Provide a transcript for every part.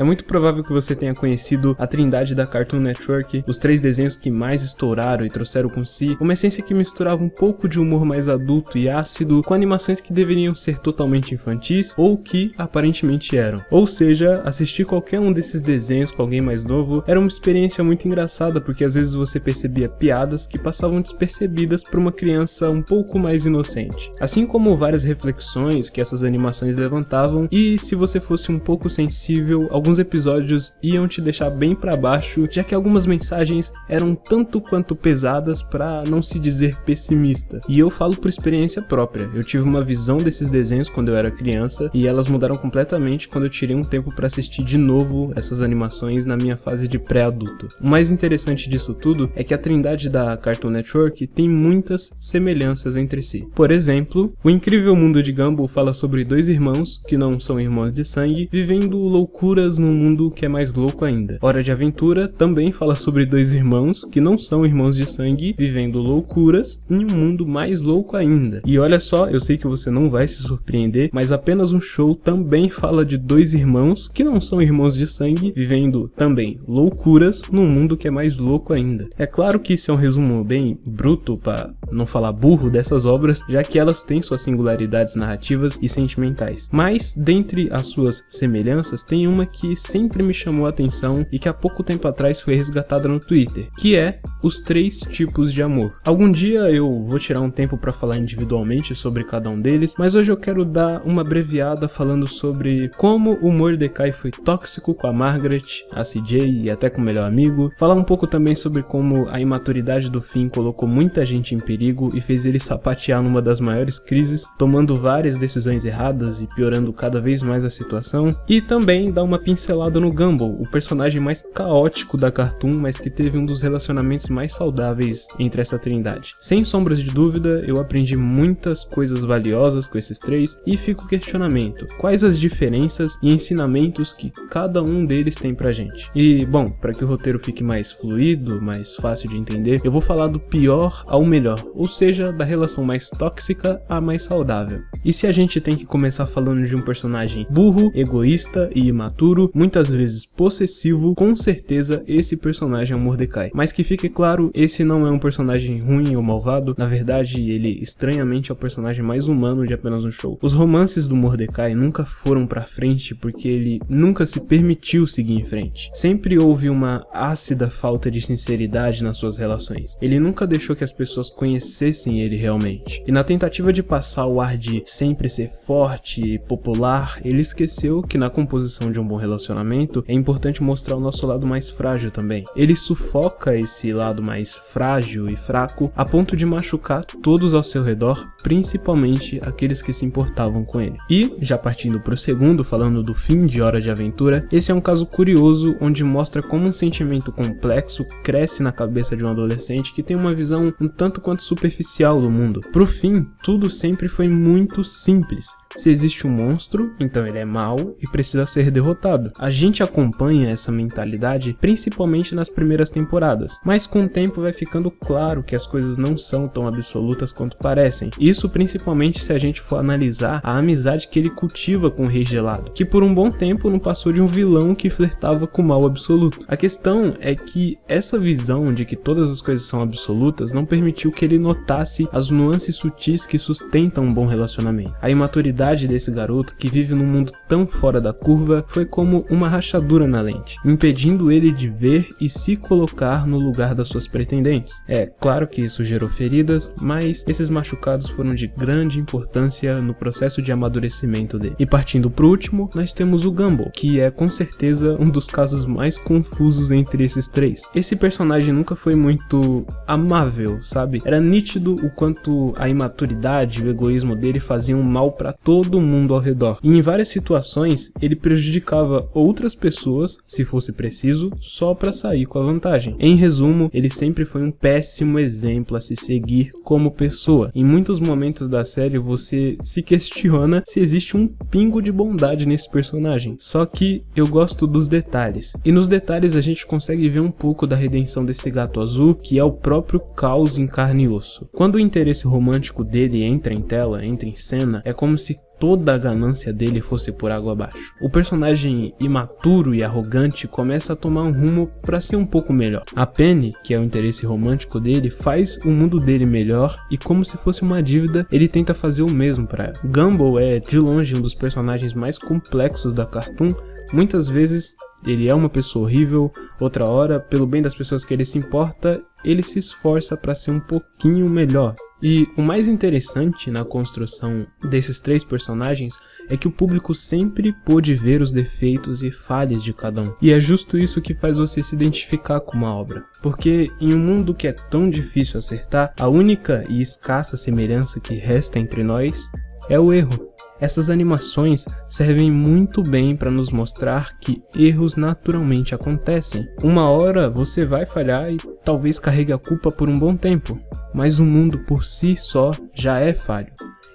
É muito provável que você tenha conhecido a trindade da Cartoon Network, os 3 desenhos que mais estouraram e trouxeram com si uma essência que misturava um pouco de humor mais adulto e ácido com animações que deveriam ser totalmente infantis ou que aparentemente eram. Ou seja, assistir qualquer um desses desenhos com alguém mais novo era uma experiência muito engraçada, porque às vezes você percebia piadas que passavam despercebidas por uma criança um pouco mais inocente. Assim como várias reflexões que essas animações levantavam, e se você fosse um pouco sensível, alguns episódios iam te deixar bem pra baixo, já que algumas mensagens eram tanto quanto pesadas, pra não se dizer pessimista. E eu falo por experiência própria, eu tive uma visão desses desenhos quando eu era criança, e elas mudaram completamente quando eu tirei um tempo pra assistir de novo essas animações na minha fase de pré-adulto. O mais interessante disso tudo é que a trindade da Cartoon Network tem muitas semelhanças entre si. Por exemplo, O Incrível Mundo de Gumball fala sobre 2 irmãos, que não são irmãos de sangue, vivendo loucuras num mundo que é mais louco ainda. Hora de Aventura também fala sobre 2 irmãos, que não são irmãos de sangue, vivendo loucuras em um mundo mais louco ainda. E olha só, eu sei que você não vai se surpreender, mas Apenas um Show também fala de 2 irmãos, que não são irmãos de sangue, vivendo também loucuras num mundo que é mais louco ainda. É claro que isso é um resumo bem bruto, para não falar burro, dessas obras, já que elas têm suas singularidades narrativas e sentimentais. Mas, dentre as suas semelhanças, tem uma que sempre me chamou a atenção e que há pouco tempo atrás foi resgatada no Twitter, que é os 3 tipos de amor. Algum dia eu vou tirar um tempo para falar individualmente sobre cada um deles, mas hoje eu quero dar uma abreviada falando sobre como o Mordecai foi tóxico com a Margaret, a CJ e até com o melhor amigo, falar um pouco também sobre como a imaturidade do Finn colocou muita gente em perigo e fez ele sapatear numa das maiores crises, tomando várias decisões erradas e piorando cada vez mais a situação, e também dar uma pincelada no Gumball, o personagem mais caótico da Cartoon, mas que teve um dos relacionamentos mais saudáveis entre essa trindade. Sem sombras de dúvida, eu aprendi muitas coisas valiosas com esses 3 e fica o questionamento: quais as diferenças e ensinamentos que cada um deles tem pra gente? E, bom, para que o roteiro fique mais fluido, mais fácil de entender, eu vou falar do pior ao melhor, ou seja, da relação mais tóxica à mais saudável. E se a gente tem que começar falando de um personagem burro, egoísta e imaturo, muitas vezes possessivo, com certeza esse personagem é o Mordecai. Mas que fique claro, esse não é um personagem ruim ou malvado, na verdade ele estranhamente é o personagem mais humano de Apenas um Show. Os romances do Mordecai nunca foram pra frente porque ele nunca se permitiu seguir em frente. Sempre houve uma ácida falta de sinceridade nas suas relações. Ele nunca deixou que as pessoas conhecessem ele realmente. E na tentativa de passar o ar de sempre ser forte e popular, ele esqueceu que na composição de um bom relacionamento é importante mostrar o nosso lado mais frágil também. Ele sufoca esse lado mais frágil e fraco a ponto de machucar todos ao seu redor, principalmente aqueles que se importavam com ele. E, já partindo pro segundo, falando do fim de Hora de Aventura, esse é um caso curioso onde mostra como um sentimento complexo cresce na cabeça de um adolescente que tem uma visão um tanto quanto superficial do mundo. Pro fim, tudo sempre foi muito simples. Se existe um monstro, então ele é mau e precisa ser derrotado. A gente acompanha essa mentalidade principalmente nas primeiras temporadas, mas com o tempo vai ficando claro que as coisas não são tão absolutas quanto parecem. Isso principalmente se a gente for analisar a amizade que ele cultiva com o Rei Gelado, que por um bom tempo não passou de um vilão que flertava com o mal absoluto. A questão é que essa visão de que todas as coisas são absolutas não permitiu que ele notasse as nuances sutis que sustentam um bom relacionamento. A imaturidade desse garoto que vive num mundo tão fora da curva foi como uma rachadura na lente, impedindo ele de ver e se colocar no lugar das suas pretendentes. É claro que isso gerou feridas, mas esses machucados foram de grande importância no processo de amadurecimento dele. E partindo pro último, nós temos o Gumball, que é com certeza um dos casos mais confusos entre esses 3. Esse personagem nunca foi muito amável, sabe? Era nítido o quanto a imaturidade e o egoísmo dele faziam mal pra todo mundo ao redor. E em várias situações, ele prejudicava outras pessoas, se fosse preciso, só pra sair com a vantagem. Em resumo, ele sempre foi um péssimo exemplo a se seguir como pessoa. Em muitos momentos da série, você se questiona se existe um pingo de bondade nesse personagem. Só que eu gosto dos detalhes. E nos detalhes a gente consegue ver um pouco da redenção desse gato azul, que é o próprio caos em carne e osso. Quando o interesse romântico dele entra em tela, entra em cena, é como se toda a ganância dele fosse por água abaixo. O personagem imaturo e arrogante começa a tomar um rumo para ser um pouco melhor. A Penny, que é o interesse romântico dele, faz o mundo dele melhor e, como se fosse uma dívida, ele tenta fazer o mesmo para ela. Gumball é de longe um dos personagens mais complexos da Cartoon. Muitas vezes ele é uma pessoa horrível, outra hora, pelo bem das pessoas que ele se importa, ele se esforça para ser um pouquinho melhor. E o mais interessante na construção desses três personagens é que o público sempre pôde ver os defeitos e falhas de cada um. E é justo isso que faz você se identificar com uma obra. Porque em um mundo que é tão difícil acertar, a única e escassa semelhança que resta entre nós é o erro. Essas animações servem muito bem para nos mostrar que erros naturalmente acontecem. Uma hora você vai falhar e talvez carregue a culpa por um bom tempo, mas o mundo por si só já é falho.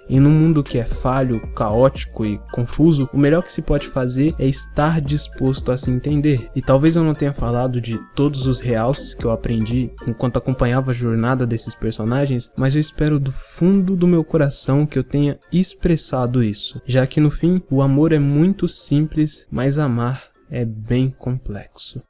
E num mundo que é falho, caótico e confuso, o melhor que se pode fazer é estar disposto a se entender. E talvez eu não tenha falado de todos os realces que eu aprendi enquanto acompanhava a jornada desses personagens, mas eu espero do fundo do meu coração que eu tenha expressado isso, já que no fim o amor é muito simples, mas amar é bem complexo.